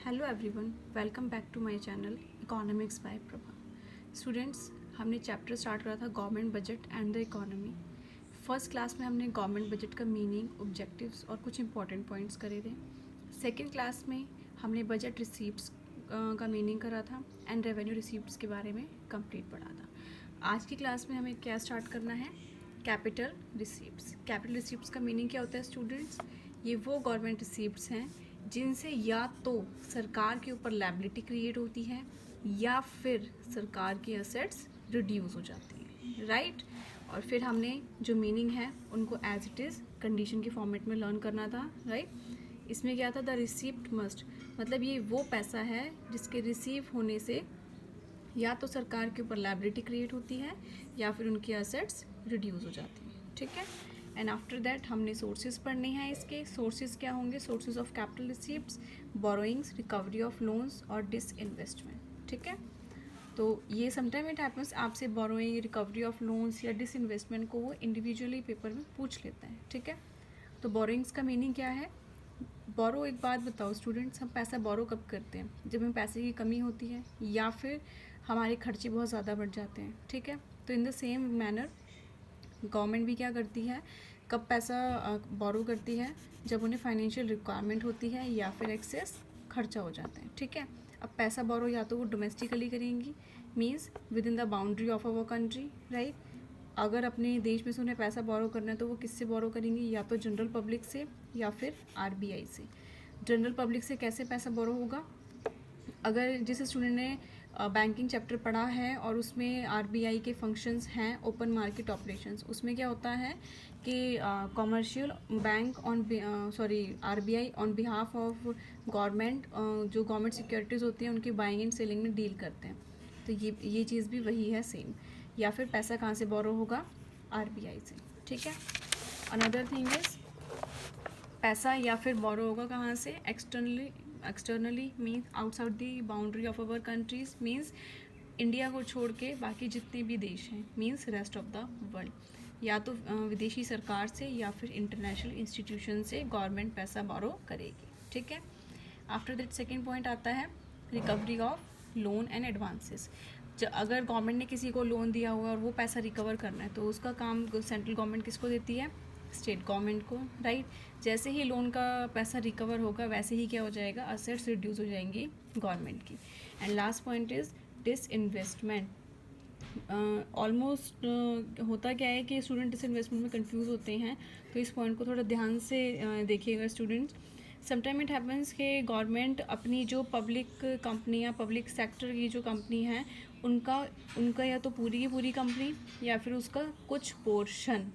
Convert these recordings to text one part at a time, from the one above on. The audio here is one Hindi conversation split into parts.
Hello everyone, welcome back to my channel economics by Prabha. Students, हमने चैप्टर स्टार्ट करा था government budget and the economy. First class में हमने गवर्नमेंट बजट का मीनिंग, ऑब्जेक्टिव्स और कुछ इंपॉर्टेंट पॉइंट्स करे थे। सेकंड क्लास में हमने बजट रिसीप्ट्स का मीनिंग करा था एंड रेवेन्यू रिसीप्ट्स के बारे में कंप्लीट पढ़ा था। आज की क्लास में हमें क्या स्टार्ट करना है? Capital receipts. कैपिटल रिसीप्ट्स का मीनिंग क्या होता है स्टूडेंट्स? ये वो गवर्नमेंट रिसीप्ट्स हैं जिनसे या तो सरकार के ऊपर लायबिलिटी क्रिएट होती है या फिर सरकार की असेट्स रिड्यूस हो जाती हैं, राइट। और फिर हमने जो मीनिंग है उनको एज इट इज़ कंडीशन के फॉर्मेट में लर्न करना था, राइट। इसमें क्या था? द रिसीप्ट मस्ट, मतलब ये वो पैसा है जिसके रिसीव होने से या तो सरकार के ऊपर लायबिलिटी क्रिएट होती है या फिर उनकी असेट्स रिड्यूस हो जाती हैं, ठीक है। एंड आफ्टर दैट हमने सोर्सेज पढ़ने हैं। इसके सोर्सेज क्या होंगे? Sources of capital receipts, borrowings, recovery of loans और डिसइन्वेस्टमेंट, ठीक है। तो ये समटाइम इट हैपन्स, आपसे बोरोइंग, रिकवरी ऑफ लोन्स या डिसइन्वेस्टमेंट को वो इंडिविजुअली पेपर में पूछ लेता है, ठीक है। तो बोरोइंग्स का मीनिंग क्या है? बोरो, एक बात बताओ स्टूडेंट्स, हम पैसा बोरो कब करते हैं? जब हमें पैसे की कमी होती है या फिर हमारे खर्चे बहुत ज़्यादा बढ़ जाते हैं, ठीक है। तो in the same manner government भी क्या करती है, कब पैसा बोरो करती है? जब उन्हें फाइनेंशियल रिक्वायरमेंट होती है या फिर एक्सेस खर्चा हो जाते हैं, ठीक है। अब पैसा बोरो या तो वो डोमेस्टिकली करेंगी, means with in the boundary of our country, right. अगर अपने देश में से उन्हें पैसा बोरो करना है तो वो किससे बोरो करेंगी? या तो जनरल पब्लिक से या फिर आरबीआई से। जनरल पब्लिक से कैसे पैसा बोरो होगा? अगर जिस स्टूडेंट ने बैंकिंग चैप्टर पढ़ा है और उसमें आरबीआई के फंक्शंस हैं, ओपन मार्केट ऑपरेशंस, उसमें क्या होता है कि commercial bank on RBI on behalf of government, जो गवर्नमेंट सिक्योरिटीज़ होती हैं उनकी बाइंग एंड सेलिंग में डील करते हैं। तो ये चीज़ भी वही है, सेम। या फिर पैसा कहाँ से बोरो होगा? आरबीआई से, ठीक है। अनदर थिंग इज, पैसा या फिर बोरो होगा कहाँ से? Externally means outside the boundary of our countries, means India को छोड़ के बाकी जितने भी देश हैं, means rest of the world. या तो विदेशी सरकार से या फिर इंटरनेशनल इंस्टीट्यूशन से गवर्नमेंट पैसा बोरो करेगी, ठीक है। आफ्टर दैट सेकेंड पॉइंट आता है recovery of loan and advances. अगर गवर्नमेंट ने किसी को लोन दिया हुआ और वो पैसा रिकवर करना है तो उसका काम सेंट्रल गवर्नमेंट किसको देती है? स्टेट गवर्नमेंट को, राइट। जैसे ही लोन का पैसा रिकवर होगा वैसे ही क्या हो जाएगा? असेट्स रिड्यूस हो जाएंगी गवर्नमेंट की। And last point is disinvestment. Almost होता क्या है कि स्टूडेंट डिसइन्वेस्टमेंट में कंफ्यूज होते हैं, तो इस पॉइंट को थोड़ा ध्यान से देखिएगा स्टूडेंट्स। समटाइम इट हैपन्स कि गवर्नमेंट अपनी जो पब्लिक कंपनियाँ, पब्लिक सेक्टर की जो कंपनी हैं, उनका या तो पूरी की पूरी कंपनी या फिर उसका कुछ पोर्शन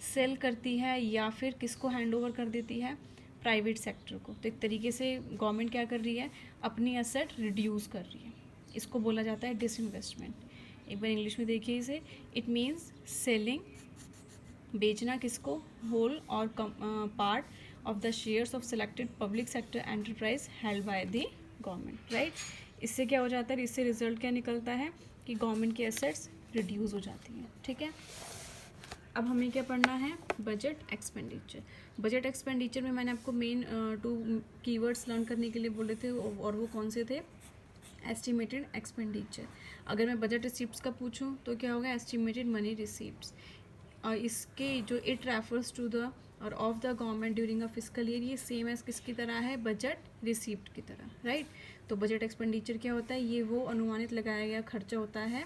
सेल करती है या फिर किसको हैंड ओवर कर देती है? प्राइवेट सेक्टर को। तो एक तरीके से गवर्नमेंट क्या कर रही है? अपनी एसेट रिड्यूस कर रही है। इसको बोला जाता है डिसइन्वेस्टमेंट। एक बार इंग्लिश में देखिए इसे। इट मीन्स सेलिंग, बेचना किसको? होल और part of the shares of selected public sector enterprise held by the government, right. इससे क्या हो जाता है? इससे रिजल्ट क्या निकलता है कि गवर्नमेंट की एसेट्स रिड्यूस हो जाती हैं, ठीक है। अब हमें क्या पढ़ना है? Budget expenditure. बजट एक्सपेंडिचर में मैंने आपको मेन 2 कीवर्ड्स लर्न करने के लिए बोले थे, और वो कौन से थे? Estimated expenditure. अगर मैं बजट रिसिप्ट्स का पूछूं तो क्या होगा? Estimated money receipts. और इसके जो इट रेफर्स टू द और of the government during a fiscal year, ये सेम एज किसकी तरह है? बजट रिसिप्ट की तरह, राइट। तो बजट एक्सपेंडिचर क्या होता है? ये वो अनुमानित लगाया गया खर्चा होता है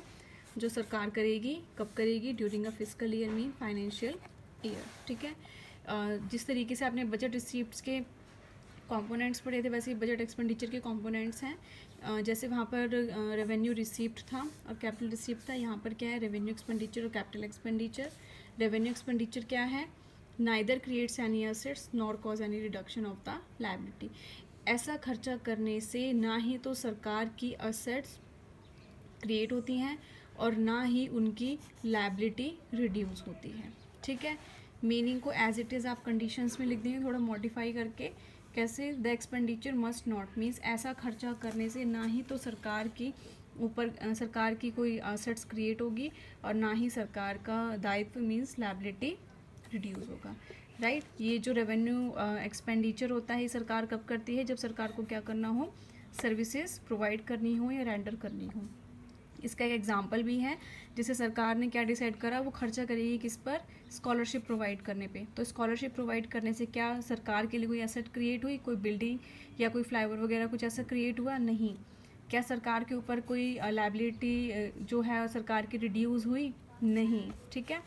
जो सरकार करेगी। कब करेगी? During a fiscal year mean financial year, ठीक है। जिस तरीके से आपने बजट रिसीप्ट्स के कंपोनेंट्स पढ़े थे वैसे ही बजट एक्सपेंडिचर के कंपोनेंट्स हैं। जैसे वहाँ पर रेवेन्यू रिसीप्ट था और कैपिटल रिसीप्ट था, यहाँ पर क्या है? रेवेन्यू एक्सपेंडिचर और कैपिटल एक्सपेंडिचर। रेवेन्यू एक्सपेंडिचर क्या है? Neither creates any assets nor cause any reduction of the liability. ऐसा खर्चा करने से ना ही तो सरकार की असेट्स क्रिएट होती हैं और ना ही उनकी लायबिलिटी रिड्यूस होती है, ठीक है। मीनिंग को एज इट इज़ आप कंडीशंस में लिख देंगे, थोड़ा मॉडिफाई करके। कैसे? The expenditure must not, means ऐसा खर्चा करने से ना ही तो सरकार की कोई असेट्स क्रिएट होगी और ना ही सरकार का दायित्व मीन्स लायबिलिटी रिड्यूस होगा, राइट। ये जो रेवेन्यू एक्सपेंडिचर होता है सरकार कब करती है? जब सरकार को क्या करना हो? सर्विसेज प्रोवाइड करनी हो या रेंडर करनी हो। इसका एक एग्जांपल भी है, जिसे सरकार ने क्या डिसाइड करा, वो खर्चा करेगी किस पर, स्कॉलरशिप प्रोवाइड करने पे। तो स्कॉलरशिप प्रोवाइड करने से क्या सरकार के लिए कोई एसेट क्रिएट हुई, कोई बिल्डिंग या कोई फ्लाईओवर वगैरह कुछ ऐसा क्रिएट हुआ? नहीं। क्या सरकार के ऊपर कोई लायबिलिटी जो है सरकार की रिड्यूस हुई? नहीं। ठीक है।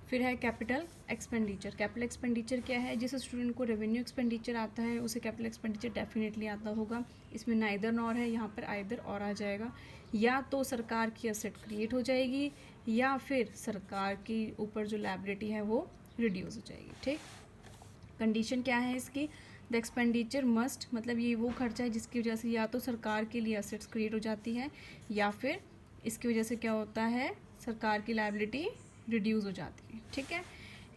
फिर है कैपिटल एक्सपेंडिचर। कैपिटल एक्सपेंडिचर क्या है? जिस स्टूडेंट को रेवेन्यू एक्सपेंडिचर आता है उसे कैपिटल एक्सपेंडिचर डेफिनेटली आता होगा। इसमें नाइदर नॉर है, यहाँ पर आइदर और आ जाएगा। या तो सरकार की असेट क्रिएट हो जाएगी या फिर सरकार की ऊपर जो लायबिलिटी है वो रिड्यूस हो जाएगी। ठीक। कंडीशन क्या है इसकी? द एक्सपेंडिचर मस्ट, मतलब ये वो खर्चा है जिसकी वजह से या तो सरकार के लिए असेट्स क्रिएट हो जाती है या फिर इसकी वजह से क्या होता है, सरकार की लायबिलिटी रिड्यूस हो जाती है। ठीक है।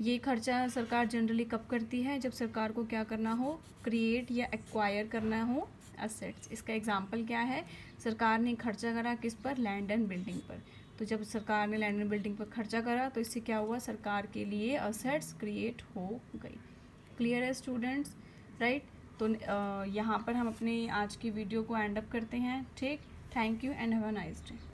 ये खर्चा सरकार जनरली कब करती है? जब सरकार को क्या करना हो, क्रिएट या एक्वायर करना हो असेट्स। इसका एग्जांपल क्या है? सरकार ने खर्चा करा किस पर? लैंड एंड बिल्डिंग पर। तो जब सरकार ने लैंड एंड बिल्डिंग पर खर्चा करा तो इससे क्या हुआ, सरकार के लिए असेट्स क्रिएट हो गई। क्लियर है स्टूडेंट्स? राइट। तो यहाँ पर हम अपनी आज की वीडियो को एंड अप करते हैं। ठीक। Thank you and have a nice day.